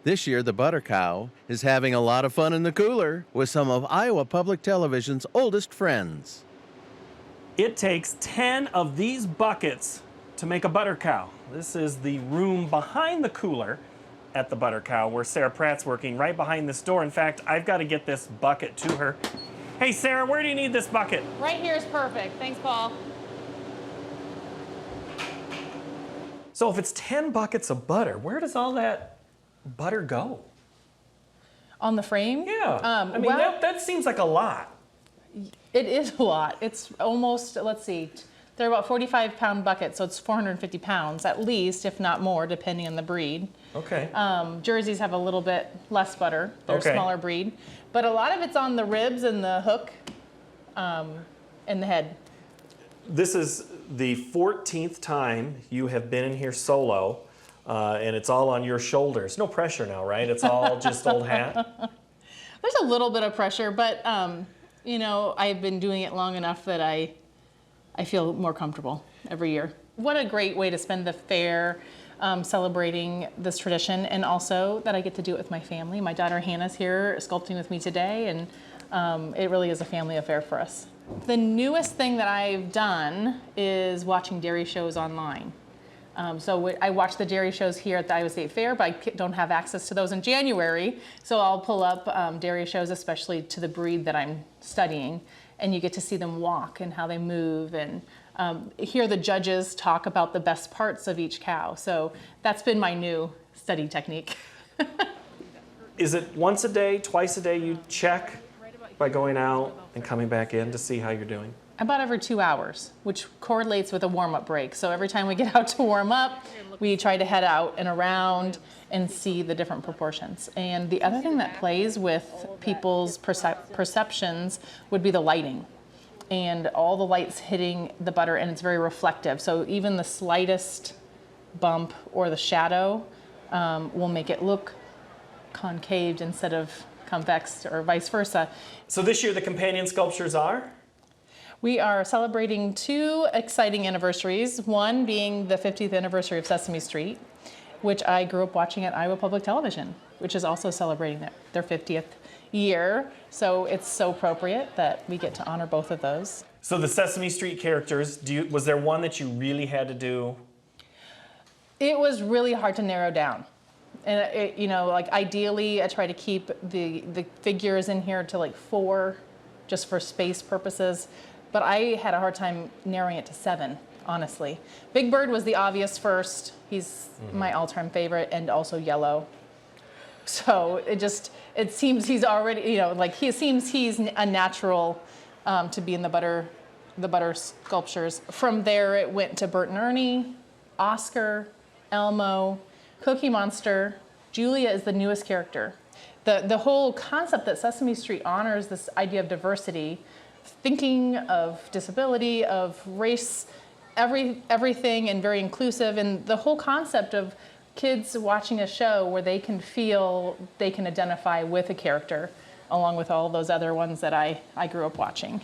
This year, the Butter Cow is having a lot of fun in the cooler with some of Iowa Public Television's oldest friends. It takes 10 of these buckets to make a Butter Cow. This is the room behind the cooler at the Butter Cow where Sarah Pratt's working, right behind this door. In fact, I've got to get this bucket to her. Hey, Sarah, where do you need this bucket? Right here is perfect. Thanks, Paul. So if it's 10 buckets of butter, where does all that butter go? On the frame? Yeah. I mean, that seems like a lot. It is a lot. It's almost, let's see, they're about 45-pound buckets, so it's 450 pounds at least, if not more, depending on the breed. Okay. Jerseys have a little bit less butter. They're a smaller breed. But a lot of it's on the ribs and the hook and the head. This is the 14th time you have been in here solo, and it's all on your shoulders. No pressure now, right? It's all just old hat? There's a little bit of pressure, but you know, I've been doing it long enough that I feel more comfortable every year. What a great way to spend the fair, celebrating this tradition, and also that I get to do it with my family. My daughter Hannah's here sculpting with me today, and it really is a family affair for us. The newest thing that I've done is watching dairy shows online. So I watch the dairy shows here at the Iowa State Fair, but I don't have access to those in January. So I'll pull up dairy shows, especially to the breed that I'm studying, and you get to see them walk and how they move, and hear the judges talk about the best parts of each cow. So that's been my new study technique. Is it once a day, twice a day you check by going out and coming back in to see how you're doing? About every 2 hours, which correlates with a warm-up break. So every time we get out to warm up, we try to head out and around and see the different proportions. And the other thing that plays with people's perceptions would be the lighting. And all the lights hitting the butter, and it's very reflective. So even the slightest bump or the shadow will make it look concaved instead of convex, or vice versa. So this year the companion sculptures are? We are celebrating 2 exciting anniversaries, one being the 50th anniversary of Sesame Street, which I grew up watching at Iowa Public Television, which is also celebrating their 50th year. So it's so appropriate that we get to honor both of those. So the Sesame Street characters, was there one that you really had to do? It was really hard to narrow down. And you know, like ideally I try to keep the figures in here to like 4, just for space purposes. But I had a hard time narrowing it to 7, honestly. Big Bird was the obvious first. He's my all-time favorite, and also yellow. So it seems he's already, you know, like he seems he's a natural to be in the butter sculptures. From there it went to Bert and Ernie, Oscar, Elmo, Cookie Monster. Julia is the newest character. The whole concept that Sesame Street honors this idea of diversity, thinking of disability, of race, everything, and very inclusive, and the whole concept of kids watching a show where they can feel they can identify with a character, along with all those other ones that I grew up watching.